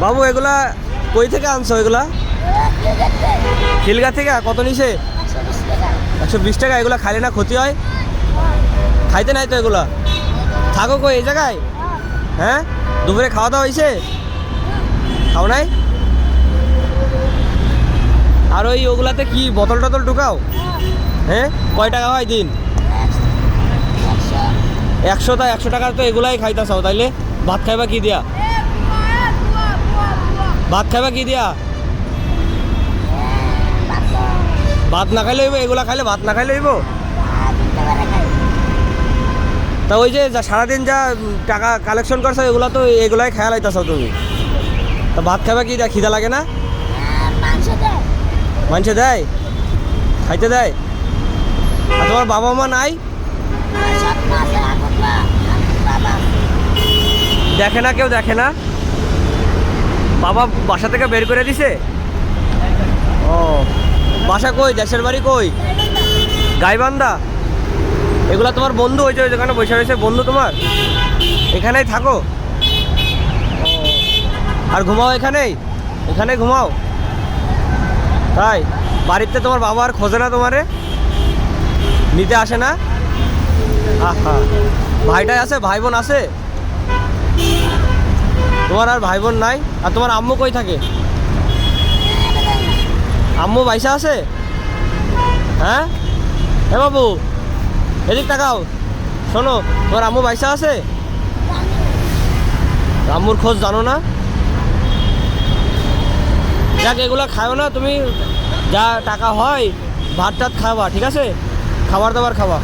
বাবু এগুলা কই থেকে আনছো এগুলা? খিলগা থেকে। কত নিছে? 120 টাকা। এগুলা খাইলে না ক্ষতি হয়? খাইতে নাই তো এগুলা? থাকো কই এই জায়গায়? হ্যাঁ, দুপুরে খাওয়া দাওয়া হয়েছে? খাও নাই? আর ওই ওগুলাতে কি বোতল টতল ঢুকাও? হ্যাঁ, কয় টাকা হয় দিন? 100। তা 100 টাকা তো এগুলাই খাইতেছাও, তাইলে ভাত খাইবা কি দিয়া? ভাত খাইবা কি দিয়া? ভাত না খাইলে হইব? এগুলা খাইলে ভাত না খাইলে হইব? তা ওই যে সারাদিন যা টাকা কালেকশন করছো এগুলা তো এগুলাই খেয়াল আইতাছো তুমি। তা ভাত খাইবা কি দিয়া? খিদা লাগে না? মানুষে দেয়, খাইতে দেয়। আর তোমার বাবা মা নাই? দেখে না কেউ? দেখে না? বাবা বাসা থেকে বের করে দিছে? ও, বাসা কই? দেশের বাড়ি কই? গাইবান্ধা। এগুলা তোমার বন্ধু? ওই যে যেখানে বসে রয়েছে বন্ধু তোমার? এখানেই থাকো? আর ঘুমাও এখানেই? এখানে ঘুমাও? তাই? বাড়িতে তোমার বাবা আর খোঁজে না তোমারে? নিতে আসে না? আহা, ভাইটাই আছে? ভাই বোন আছে তোমার? আর ভাই বোন নাই? আর তোমার আম্মু কই থাকে? আম্মু বাইসা আছে? হ্যাঁ, হে বাবু এদিক তাকাও, শোনো, তোমার আম্মু বাইসা আছে? আম্মুর খোঁজ জানো না? যাক, এগুলা খাও না তুমি। যা টাকা হয় ভাত টাত খাওয়া, ঠিক আছে? খাবার দাবার খাওয়া।